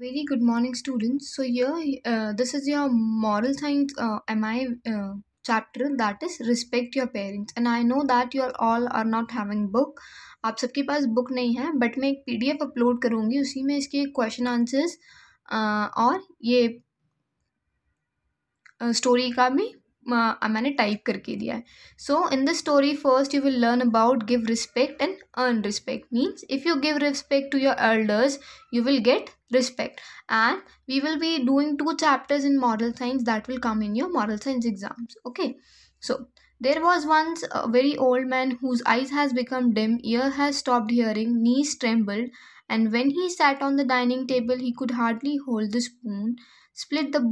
Very good morning, students. So here, this is your moral science MI chapter, that is respect your parents. And I know that you all are not having book. आप सबके पास book नहीं है, but मैं एक PDF upload करूँगी, उसी में इसके क्वेश्चन आंसर्स और ये स्टोरी का भी मैंने टाइप करके दिया है. So in this story first you will learn about give respect and earn respect. Means if you give respect to your elders, you will get respect. And we will be doing 2 chapters in moral science that will come in your moral science exams. Okay, so there was once a very old man whose eyes has become dim, ear has stopped hearing, knees trembled, and when he sat on the dining table he could hardly hold the spoon. Split the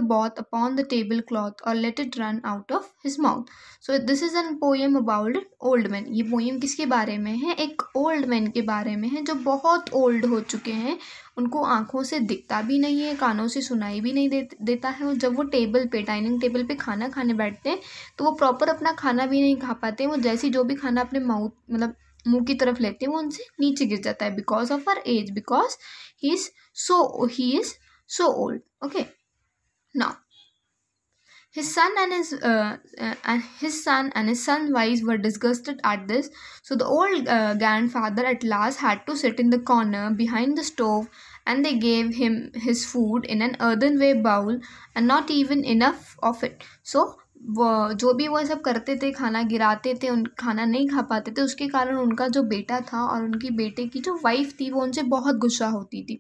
both upon the tablecloth or let it run out of his mouth. So this is an poem about an old man. ये poem किसके बारे में है? एक old man के बारे में है जो बहुत old हो चुके हैं. उनको आंखों से दिखता भी नहीं है, कानों से सुनाई भी नहीं देता है. और जब वो टेबल पे, डाइनिंग टेबल पे खाना खाने बैठते हैं तो वो प्रॉपर अपना खाना भी नहीं खा पाते. वो जैसी जो भी खाना अपने माउथ मतलब मुंह की तरफ लेते हैं वो उनसे नीचे गिर जाता है. Because of our age, because he is so old. Okay, now his son and his son's wives were disgusted at this. So the old grandfather at last had to sit in the corner behind the stove, and they gave him his food in an earthenware bowl and not even enough of it. So वो जो भी वो सब करते थे, खाना गिराते थे, उन खाना नहीं खा पाते थे, उसके कारण उनका जो बेटा था और उनकी बेटे की जो वाइफ थी वो उनसे बहुत गुस्सा होती थी.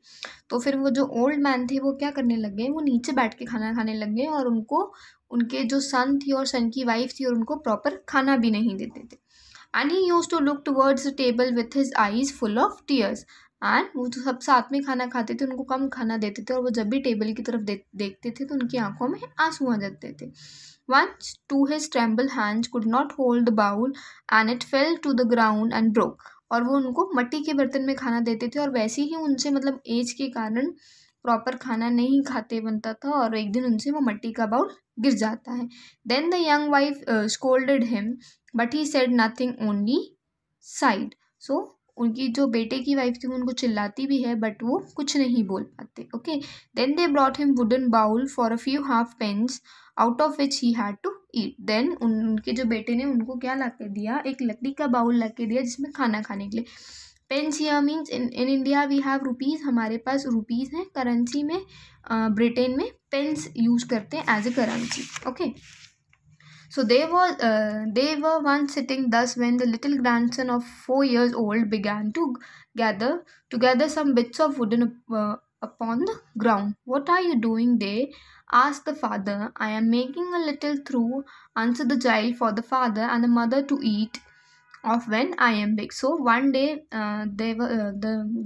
तो फिर वो जो ओल्ड मैन थे वो क्या करने लग गए, वो नीचे बैठ के खाना खाने लग गए और उनको उनके जो सन थी और सन की वाइफ थी और उनको प्रॉपर खाना भी नहीं देते थे. And he use to look towards the table with his eyes full of tears. And वो तो सब साथ में खाना खाते थे, उनको कम खाना देते थे और वो जब भी टेबल की तरफ देखते थे तो उनकी आंखों में आंसू आ जाते थे. Once two his tremble hands could not hold the bowl and it fell to the ground and broke. और वो उनको मट्टी के बर्तन में खाना देते थे और वैसे ही उनसे मतलब एज के कारण प्रॉपर खाना नहीं खाते बनता था और एक दिन उनसे वो मट्टी का बाउल गिर जाता है. Then the young wife scolded him but he said nothing, only side. So उनकी जो बेटे की वाइफ थी वो उनको चिल्लाती भी है बट वो कुछ नहीं बोल पाते. Okay, then they brought him wooden bowl for a few half pence out of which he had to eat. Then उनके जो बेटे ने उनको क्या ला के दिया, एक लकड़ी का बाउल ला के दिया जिसमें खाना खाने के लिए. Pence here means in India we have rupees. हमारे पास रुपीज़ हैं करेंसी में. ब्रिटेन में पेंस यूज करते हैं as a currency. Okay, so they were once sitting thus when the little grandson of 4 years old began to gather some bits of wooden upon the ground. What are you doing? They asked the father. I am making a little through, answered the child, for the father and the mother to eat of when I am big. So one day the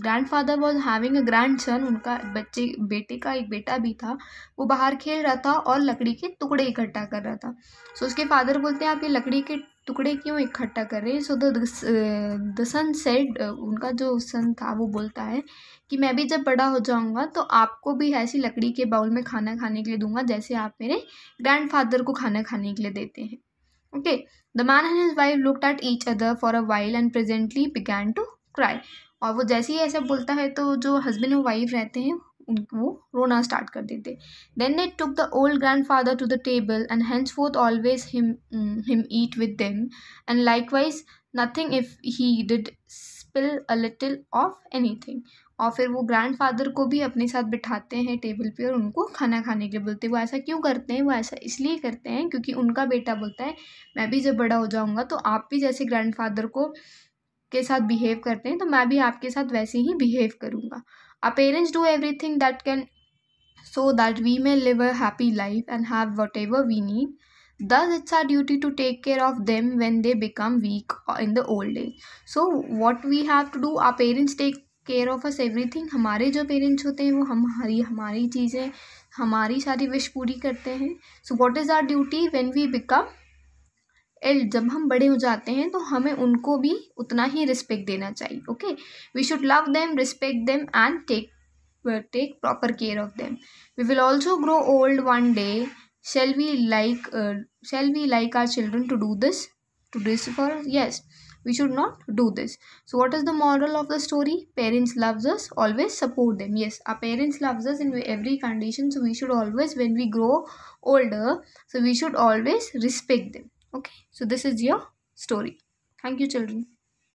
grandfather was having a grandson. उनका बेटे का एक बेटा भी था. वो बाहर खेल रहा था और लकड़ी के टुकड़े इकट्ठा कर रहा था. सो उसके फादर बोलते हैं आप ये लकड़ी के टुकड़े क्यों इकट्ठा कर रहे हैं. सो द सन सेड, उनका जो सन था वो बोलता है कि मैं भी जब बड़ा हो जाऊंगा तो आपको भी ऐसी लकड़ी के बाउल में खाना खाने के लिए दूंगा जैसे आप मेरे ग्रैंडफादर को खाना खाने के लिए देते हैं. Okay, the man and his wife looked at each other for a while and presently began to cry. और वो जैसे ही ऐसा बोलता है तो जो हस्बैंड और वाइफ रहते हैं वो रोना स्टार्ट कर देते. Then they took the old grandfather to the table and henceforth always him eat with them, and likewise nothing if he did spill a little of anything. और फिर वो ग्रैंडफादर को भी अपने साथ बिठाते हैं टेबल पे और उनको खाना खाने के लिए बोलते हैं. वो ऐसा क्यों करते हैं? वो ऐसा इसलिए करते हैं क्योंकि उनका बेटा बोलता है मैं भी जब बड़ा हो जाऊंगा तो आप भी जैसे ग्रैंडफादर को के साथ बिहेव करते हैं तो मैं भी आपके साथ वैसे ही बिहेव करूँगा. Our parents do everything that can so that we may live a happy life and have whatever we need. Thus it's our duty to take care of them when they become weak in the old age. So what we have to do, our parents take care of us everything. हमारे जो parents होते हैं वो हमारी चीज़ें, हमारी सारी wish पूरी करते हैं. So what is our duty when we become old, जब हम बड़े हो जाते हैं तो हमें उनको भी उतना ही रिस्पेक्ट देना चाहिए. Okay, we should love them, respect them and take proper care of them. We will also grow old one day. Shall we like our children to do this? to decipher? Yes, we should not do this. So what is the moral of the story? Parents loves us, always support them. Yes, our parents loves us in every condition, so we should always, when we grow older, so we should always respect them. Okay, so this is your story. Thank you, children.